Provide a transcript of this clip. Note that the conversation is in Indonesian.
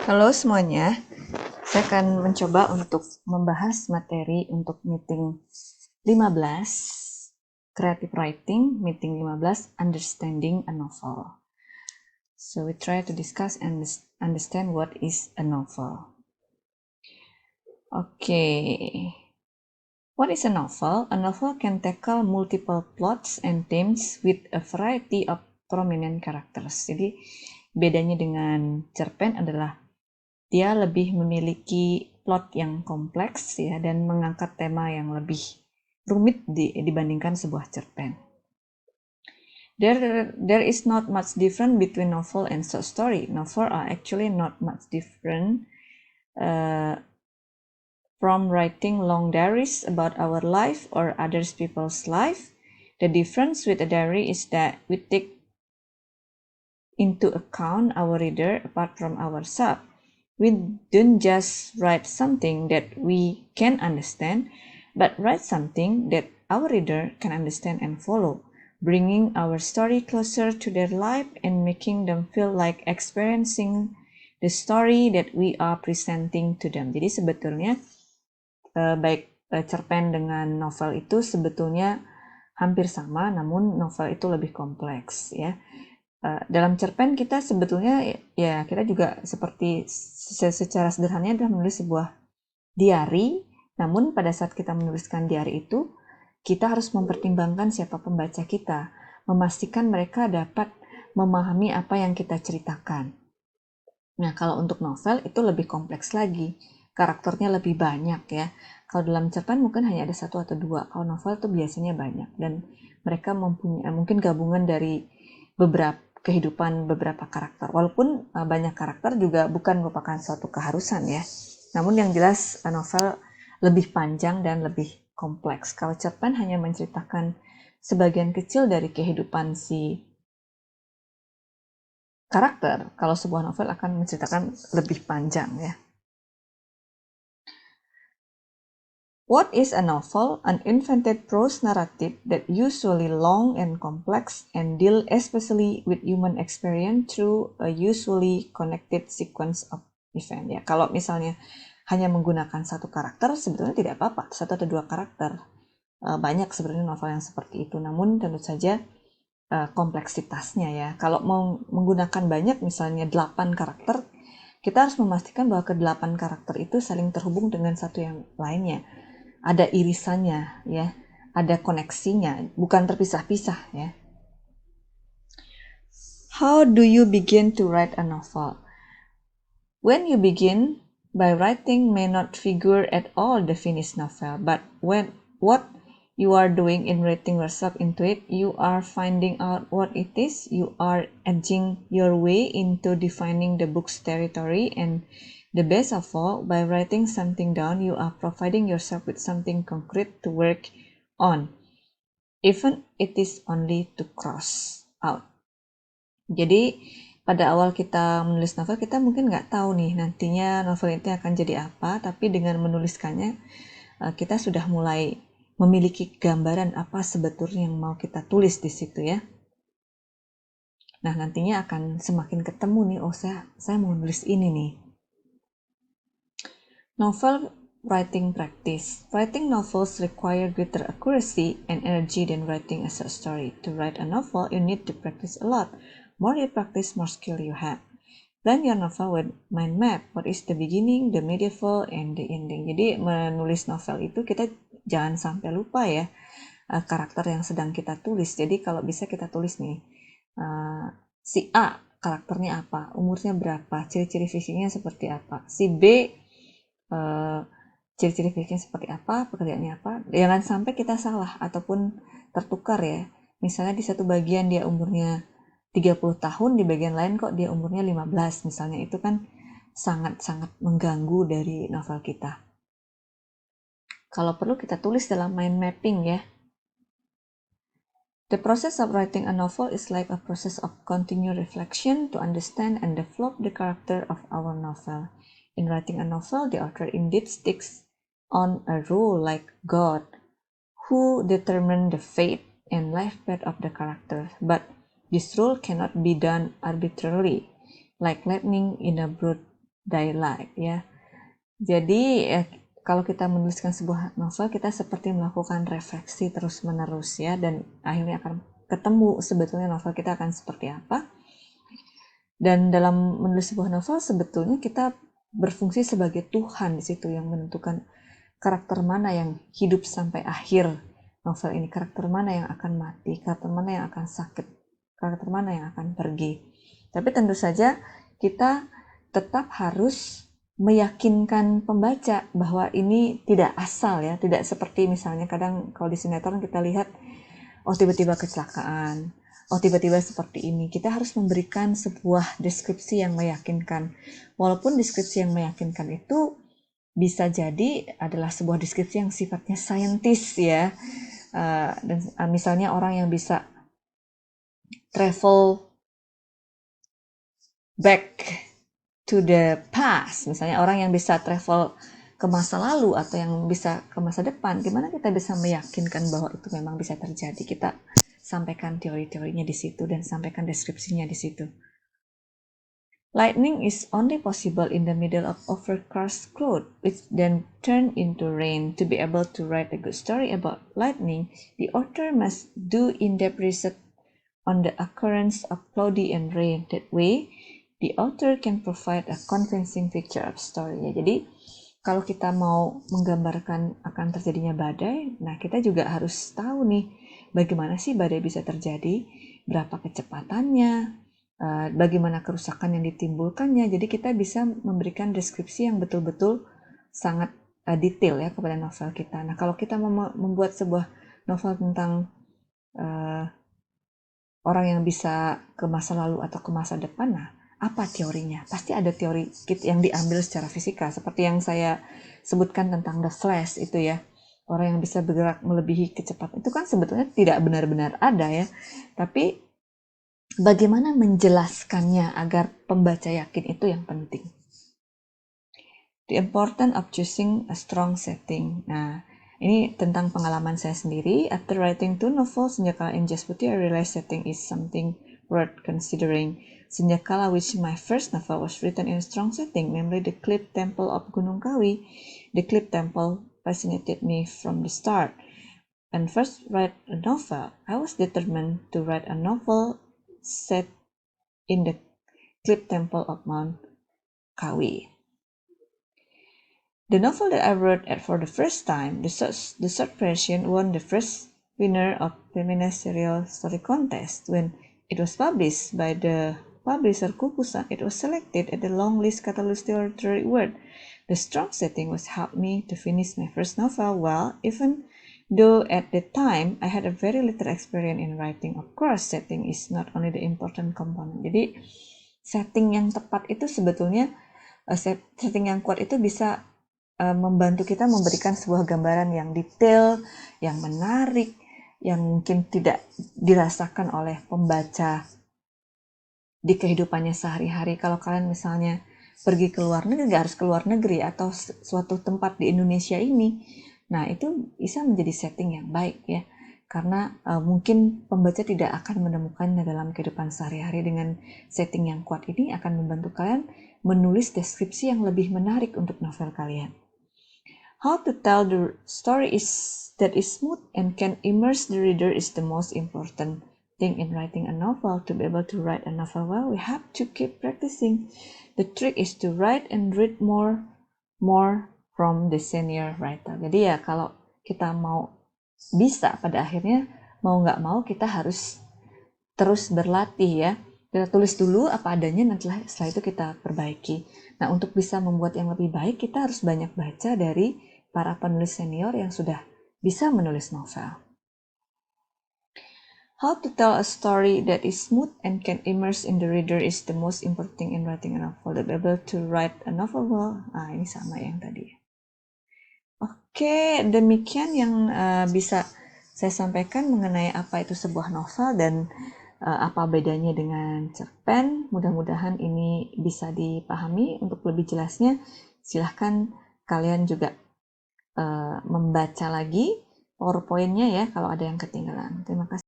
Halo semuanya, saya akan mencoba untuk membahas materi untuk meeting 15, Creative Writing, meeting 15, Understanding a Novel. So we try to discuss and understand what is a novel. Okay, what is a novel? A novel can tackle multiple plots and themes with a variety of prominent characters. Jadi bedanya dengan cerpen adalah dia lebih memiliki plot yang kompleks ya dan mengangkat tema yang lebih rumit dibandingkan sebuah cerpen. There is not much difference between novel and short story. Novel are actually not much different from writing long diaries about our life or other people's life. The difference with a diary is that we take into account our reader apart from ourselves. We don't just write something that we can understand, but write something that our reader can understand and follow, bringing our story closer to their life and making them feel like experiencing the story that we are presenting to them. Jadi sebetulnya baik cerpen dengan novel itu sebetulnya hampir sama, namun novel itu lebih kompleks ya. Dalam cerpen kita sebetulnya ya kita juga seperti secara sederhananya adalah menulis sebuah diary, namun pada saat kita menuliskan diary itu kita harus mempertimbangkan siapa pembaca kita, memastikan mereka dapat memahami apa yang kita ceritakan. Nah, kalau untuk novel itu lebih kompleks lagi, karakternya lebih banyak ya. Kalau dalam cerpen mungkin hanya ada satu atau dua, kalau novel itu biasanya banyak dan mereka mempunyai mungkin gabungan dari beberapa kehidupan beberapa karakter. Walaupun banyak karakter juga bukan merupakan suatu keharusan ya. Namun yang jelas novel lebih panjang dan lebih kompleks. Kalau cerpen hanya menceritakan sebagian kecil dari kehidupan si karakter, kalau sebuah novel akan menceritakan lebih panjang ya. What is a novel? An invented prose narrative that usually long and complex and deal especially with human experience through a usually connected sequence of event. Ya, kalau misalnya hanya menggunakan satu karakter sebetulnya tidak apa-apa, satu atau dua karakter. Banyak sebenarnya novel yang seperti itu, namun tentu saja kompleksitasnya ya. Kalau mau menggunakan banyak, misalnya 8 karakter, kita harus memastikan bahwa ke-8 karakter itu saling terhubung dengan satu yang lainnya. Ada irisannya ya, ada koneksinya, bukan terpisah-pisah ya. How do you begin to write a novel? When you begin by writing may not figure at all the finished novel, but what you are doing in writing yourself into it, you are finding out what it is, you are edging your way into defining the book's territory, and the best of all, by writing something down, you are providing yourself with something concrete to work on, even it is only to cross out. Jadi pada awal kita menulis novel, kita mungkin nggak tahu nih nantinya novel itu akan jadi apa, tapi dengan menuliskannya kita sudah mulai memiliki gambaran apa sebetulnya yang mau kita tulis di situ ya. Nah, nantinya akan semakin ketemu nih, oh saya mau nulis ini nih. Novel writing practice. Writing novels require greater accuracy and energy than writing a short story. To write a novel, you need to practice a lot. More you practice, more skill you have. Plan your novel with mind map. What is the beginning, the middle, and the ending. Jadi menulis novel itu kita jangan sampai lupa ya karakter yang sedang kita tulis. Jadi kalau bisa kita tulis nih si A karakternya apa, umurnya berapa, ciri-ciri fisiknya seperti apa. Si B ciri-ciri fisiknya seperti apa, pekerjaannya apa. Jangan sampai kita salah ataupun tertukar ya. Misalnya di satu bagian dia umurnya 30 tahun, di bagian lain kok dia umurnya 15 misalnya. Itu kan sangat-sangat mengganggu dari novel kita. Kalau perlu kita tulis dalam mind mapping ya. The process of writing a novel is like a process of continued reflection to understand and develop the character of our novel. In writing a novel, the author indeed sticks on a role like God, who determines the fate and life path of the character. But this role cannot be done arbitrarily, like lightning in a broad daylight ya. Jadi kalau kita menuliskan sebuah novel, kita seperti melakukan refleksi terus-menerus ya, dan akhirnya akan ketemu sebetulnya novel kita akan seperti apa. Dan dalam menulis sebuah novel sebetulnya kita berfungsi sebagai Tuhan di situ yang menentukan karakter mana yang hidup sampai akhir novel ini, karakter mana yang akan mati, karakter mana yang akan sakit, karakter mana yang akan pergi. Tapi tentu saja kita tetap harus meyakinkan pembaca bahwa ini tidak asal ya, tidak seperti misalnya kadang kalau di sinetron kita lihat, oh tiba-tiba kecelakaan, oh tiba-tiba seperti ini. Kita harus memberikan sebuah deskripsi yang meyakinkan. Walaupun deskripsi yang meyakinkan itu bisa jadi adalah sebuah deskripsi yang sifatnya saintis ya. Dan misalnya orang yang bisa travel back to the past, misalnya orang yang bisa travel ke masa lalu atau yang bisa ke masa depan, gimana kita bisa meyakinkan bahwa itu memang bisa terjadi? Kita sampaikan teori-teorinya di situ dan sampaikan deskripsinya di situ. Lightning is only possible in the middle of overcast cloud, which then turn into rain. To be able to write a good story about lightning, the author must do in-depth research on the occurrence of cloudy and rain. That way, the author can provide a convincing picture of story. Ya, jadi kalau kita mau menggambarkan akan terjadinya badai, nah kita juga harus tahu nih bagaimana sih badai bisa terjadi, berapa kecepatannya, bagaimana kerusakan yang ditimbulkannya. Jadi kita bisa memberikan deskripsi yang betul-betul sangat detail ya kepada novel kita. Nah kalau kita membuat sebuah novel tentang orang yang bisa ke masa lalu atau ke masa depan, nah apa teorinya? Pasti ada teori yang diambil secara fisika, seperti yang saya sebutkan tentang The Flash itu ya. Orang yang bisa bergerak melebihi kecepatan itu kan sebetulnya tidak benar-benar ada ya. Tapi bagaimana menjelaskannya agar pembaca yakin itu yang penting. The importance of choosing a strong setting. Nah, ini tentang pengalaman saya sendiri. After writing 2 novels, Senjakala and Jasputi, I realized setting is something worth considering. Senjakala, which my first novel, was written in a strong setting, namely the Cliff Temple of Gunung Kawi. The Cliff Temple fascinated me from the start. And first write a novel, I was determined to write a novel set in the Cliff Temple of Mount Kawi. The novel that I wrote for the first time, the short version, won the first winner of Feminist Serial Story Contest. When it was published by the publisher Kukusan, it was selected at the long list Catalyst Literary Award. The strong setting was helped me to finish my first novel well, even though at the time I had a very little experience in writing. Of course, setting is not only the important component. Jadi, setting yang tepat itu sebetulnya, setting yang kuat itu bisa membantu kita memberikan sebuah gambaran yang detail, yang menarik, yang mungkin tidak dirasakan oleh pembaca di kehidupannya sehari-hari. Kalau kalian misalnya pergi ke luar negeri, nggak harus ke luar negeri atau suatu tempat di Indonesia ini, nah itu bisa menjadi setting yang baik ya, karena mungkin pembaca tidak akan menemukannya dalam kehidupan sehari-hari. Dengan setting yang kuat ini akan membantu kalian menulis deskripsi yang lebih menarik untuk novel kalian. How to tell the story that is smooth and can immerse the reader is the most important thing in writing a novel. To be able to write a novel well, we have to keep practicing. The trick is to write and read more from the senior writer. Jadi ya kalau kita mau bisa pada akhirnya, mau nggak mau kita harus terus berlatih ya. Kita tulis dulu apa adanya, nanti setelah itu kita perbaiki. Nah, untuk bisa membuat yang lebih baik, kita harus banyak baca dari para penulis senior yang sudah bisa menulis novel. How to tell a story that is smooth and can immerse in the reader is the most important thing in writing a novel. To be able to write a novel well, ini sama yang tadi. Oke, demikian yang bisa saya sampaikan mengenai apa itu sebuah novel dan apa bedanya dengan cerpen. Mudah-mudahan ini bisa dipahami. Untuk lebih jelasnya, silahkan kalian juga membaca lagi PowerPoint-nya ya kalau ada yang ketinggalan. Terima kasih.